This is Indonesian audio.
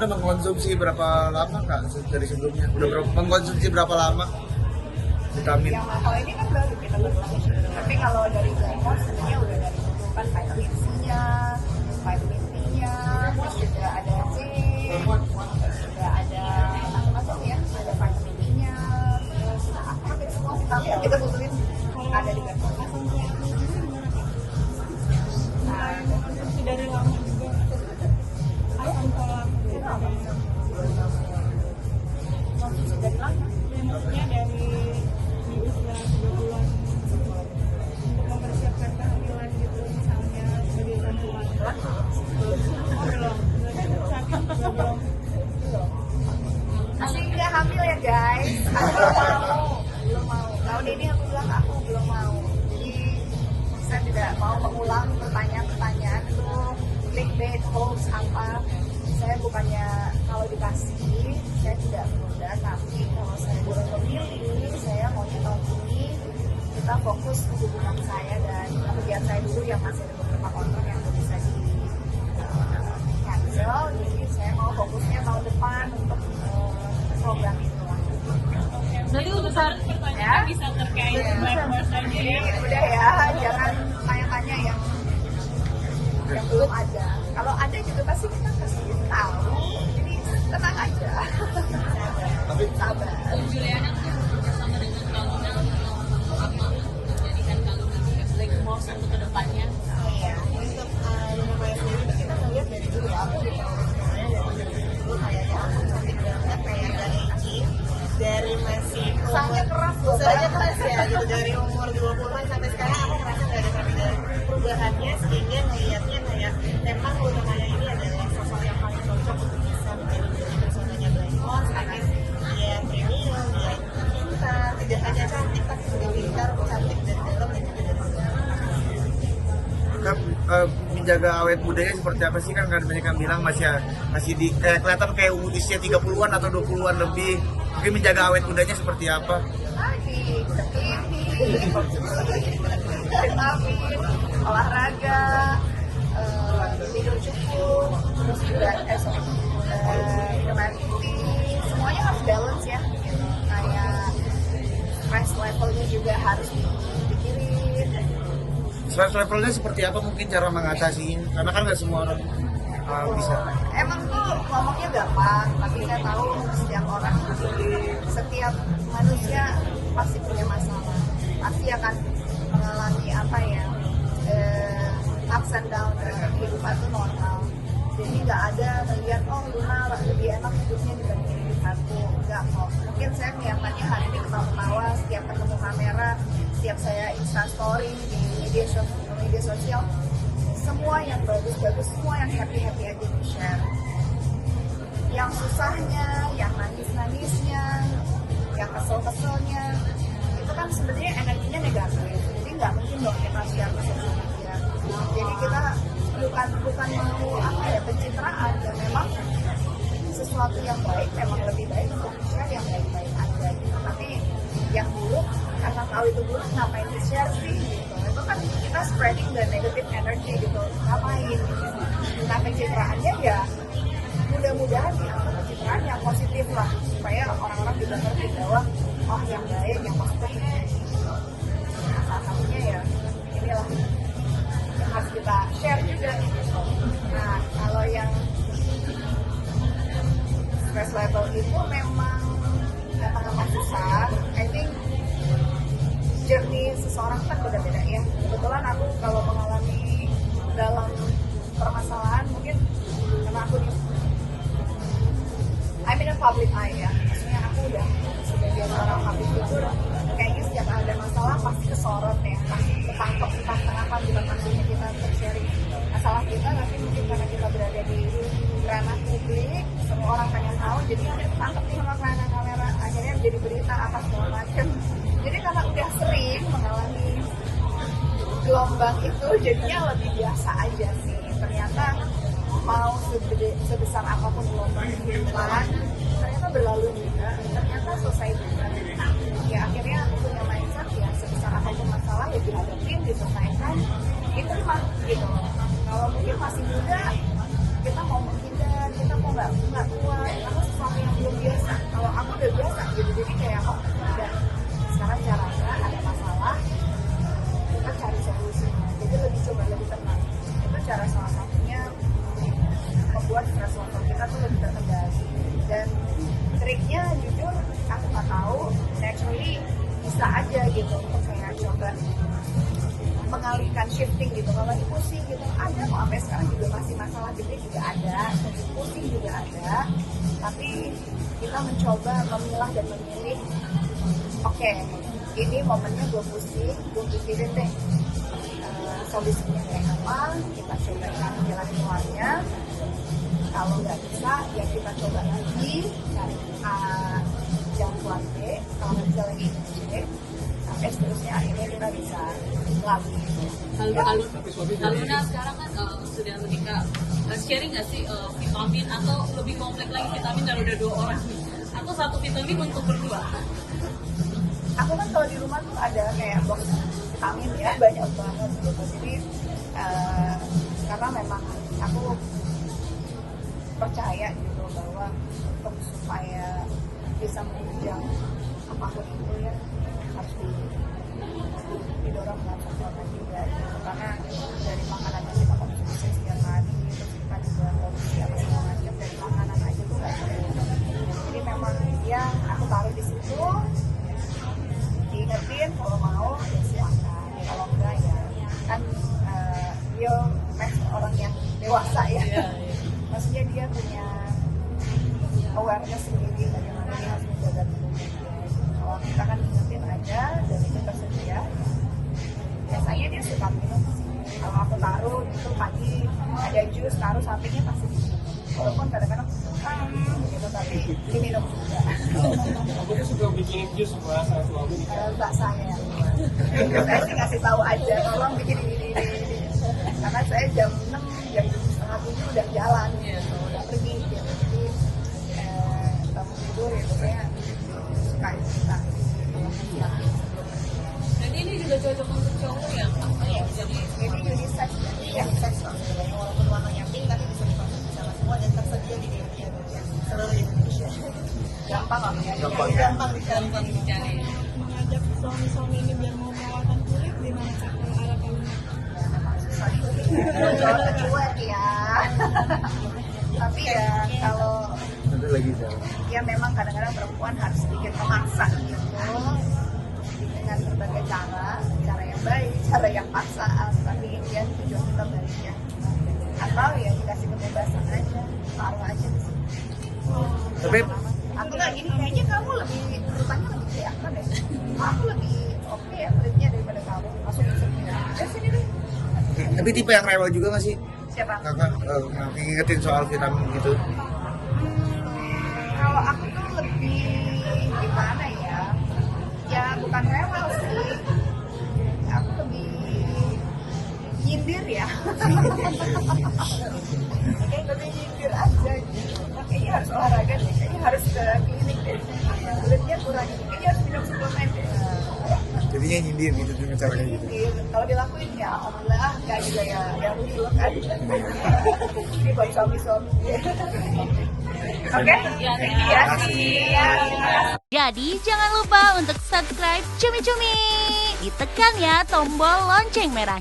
udah mengkonsumsi berapa lama Kak dari sebelumnya? Mengkonsumsi berapa lama vitamin? Yang kalau ini kan baru kita berkonsumsi. Tapi kalau dari Blackmore sebenarnya udah dari dulu kan vitamin C-nya, vitamin B-nya, terus juga ada C, terus juga ada macam-macam ya, ada vitamin D-nya, terus hampir semua vitamin yang kita butuhin ada di Blackmore. Dari lama juga asam folat Konsumsi dari lama. maksudnya dari di usia 3 bulan untuk mempersiapkan kehamilan gitu misalnya sebagai santuan belum belum Masih nggak hamil ya guys, aku belum mau. Tahun ini aku bilang aku belum mau. Jadi saya tidak mau mengulang pertanyaan-pertanyaan itu clickbait, hoax apa. Saya bukannya kalau dikasih saya tidak menunda, tapi kalau saya boleh memilih, saya maunya tahun ini kita fokus ke hubungan saya dan pekerjaan saya dulu yang masih ada beberapa kontrak yang belum bisa di cancel. Jadi saya mau fokusnya tahun depan untuk program itu lah. Jadi besar pertanyaannya Ya. bisa terkait Blackmore saja Jadi ya. udah ya, jangan tanya-tanya yang belum ada. Kalau ada juga pasti kita kasih tahu. Jadi tenang aja. Tapi Sabar. Juliana bersama dengan Kaluna menjadikan Kaluna Blackmore untuk kedepannya. Iya. Untuk Luna Maya sendiri kita melihat dari dulu ya, aku di sebenarnya dari dulu kayaknya aku cantik banget kayak dari kecil, dari masih Usahanya keras loh, usahanya Bang. keras ya gitu, dari umur 20-an sampai sekarang aku merasa nggak ada perbedaan perubahannya, sehingga ngelihatnya kayak memang Luna Maya ini adalah sosok yang paling cocok untuk bisa menjadi personanya Blackmore. Selain dia premium, dia pintar, tidak hanya cantik tapi juga pintar, cantik dari dalam dan juga dari luar. Kak, menjaga awet mudanya seperti apa sih kan banyak yang bilang masih di kelihatan kayak usia 30-an atau 20-an lebih. Mungkin menjaga awet mudanya seperti apa? Lagi ini vitamin, olahraga, tidur cukup, terus juga minum air putih, semuanya harus balance ya. Gitu. Kayak stress levelnya juga harus dipikirin. Stress levelnya seperti apa mungkin cara mengatasinya? Karena kan nggak semua orang bisa. Emang tuh ngomongnya gampang, tapi saya tahu setiap orang, setiap manusia pasti punya masalah, pasti akan mengalami apa ya, ups and down dalam kehidupan itu normal. Jadi nggak ada melihat oh Luna lebih enak hidupnya dibandingin hidup aku, nggak kok. Mungkin saya kelihatannya hari ini ketawa-ketawa setiap ketemu kamera, setiap saya instastory di media sosial, semua yang bagus-bagus, semua yang happy-happy aja di share. Yang susahnya, yang nangis-nangisnya, yang kesel-keselnya, itu kan sebenarnya energinya negatif. Jadi nggak mungkin dong kita share ke sosial media. Jadi kita bukan mau apa ya, pencitraan, dan memang sesuatu yang baik memang lebih baik untuk share yang baik-baik aja gitu. Tapi yang buruk, karena tahu itu buruk ngapain di share sih gitu. Itu kan kita spreading the negative energy gitu, ngapain gitu. Nah pencitraannya ya mudah-mudahan ya pencitraan yang positif lah, supaya orang-orang juga ngerti bahwa oh yang baik, yang positif gitu. Nah salah satunya ya inilah yang harus kita share juga gitu. Nah kalau yang stress level itu memang gampang-gampang susah. I think journey seseorang kan beda-beda ya. Kebetulan aku kalau mengalami dalam permasalahan mungkin karena aku di I'm in a public eye ya. Maksudnya aku udah sebagai seorang public figure, kayaknya setiap ada masalah pasti kesorot ya, pasti ketangkep entah kenapa bukan maksudnya kita untuk sharing masalah kita, tapi mungkin karena kita berada di ranah publik, semua orang pengen tahu, jadi kita ketangkep nih sama kamera, akhirnya jadi berita apa segala macam. Jadi karena udah sering mengalami gelombang itu, jadinya lebih biasa aja sih. Ternyata mau sebesar apapun gelombang kehidupan, ternyata berlalu juga, ternyata selesai juga. Ya akhirnya aku punya mindset ya sebesar apapun masalah ya dihadapin, diselesaikan, diterima gitu. Kalau mungkin masih muda, kita mau menghindar, kita mau nggak nggak kuat, karena sesuatu yang belum biasa. Kalau aku udah biasa gitu, jadi kayak oh udah sekarang caranya ada masalah kita cari solusinya, jadi lebih tenang. Itu cara salah satunya membuat stress level kita tuh lebih terkendali. Dan triknya jujur aku nggak tahu, naturally bisa aja gitu untuk kayak coba mengalihkan shifting gitu. Kalau lagi pusing gitu ada kok, sampai sekarang juga masih masalah gede juga ada, pusing juga ada, tapi kita mencoba memilah dan memilih. Oke, ini momennya gue pusing, gue pikirin deh solusinya kayak apa, kita coba cari jalan keluarnya. Kalau nggak bisa ya kita coba lagi cari jalan keluar B, kalau nggak bisa lagi C, sampai seterusnya akhirnya kita bisa melalui itu. Kalau Luna sekarang kan sudah menikah, sharing nggak sih vitamin atau lebih kompleks lagi vitamin dari udah 2 orang atau 1 vitamin untuk berdua? Aku kan kalau di rumah tuh ada kayak box vitamin ya, banyak banget gitu. Jadi karena memang aku percaya gitu bahwa untuk supaya bisa menunjang apapun itu ya harus didorong dengan sempurna juga gitu. Karena dari makanan yang kita konsumsi setiap hari, terus kita juga konsumsi apa segala macam dari makanan aja tuh nggak cukup. Jadi memang ya aku taruh di situ, diingetin kalau mau ya silakan, kalau enggak ya kan dia orang yang dewasa ya. Maksudnya dia punya awareness sendiri bagaimana dia harus menjaga tubuhnya. Kalau kita kan ingetin aja dan itu tersedia, biasanya dia suka minum sih. Kalau aku taruh itu pagi ada jus, taruh sampingnya pasti diminum. Walaupun kadang-kadang gitu, tapi diminum juga. Aku tuh suka bikin jus buat salah suami. Mbak saya sih ngasih tahu aja, tolong bikin ini. Karena saya jam 6, jam 6:30 udah jalan gitu, udah pergi gitu. Jadi bangun tidur itu saya suka kita Dan ini juga cocok untuk cowok ya? jadi ini unisex ya, unisex sebenarnya, walaupun warnanya pink tapi bisa dikonsumsi sama semua dan tersedia di seluruh Indonesia. Gampang kok ya, gampang dicari. Mengajak suami-suami ini biar mau merawatan kulit gimana cara ala kalian? Ya memang susah juga, cuek ya. Tapi ya kalau ya memang kadang-kadang perempuan harus sedikit memaksa gitu dengan berbagai cara yang baik, cara yang paksaan, tapi dia tujuan kita baliknya. Atau ya dikasih kebebasan aja, taruh aja di sini. Tapi Aku nggak gini, kayaknya kamu lebih rupanya lebih kelihatan deh. Aku lebih oke ya kulitnya daripada kamu. Langsung ya sini deh. tapi tipe yang rewel juga nggak sih Siapa? kakak ngingetin soal vitamin gitu? Kalau aku tuh lebih gimana ya? Ya bukan rewel sih. Aku lebih nyindir ya. Lebih nyindir aja. Kayaknya harus olahraga deh. Kayaknya harus ke klinik deh. Kulitnya kurang. Kayaknya harus minum suplemen deh. Jadinya nyindir gitu dengan cara kayak gitu. Kalau dilakuin ya alhamdulillah, nggak juga ya yang dulu kan. Ini buat suami-suami. Oke, ya sih. Jadi jangan lupa untuk subscribe Cumi Cumi. Ditekan ya tombol lonceng merahnya.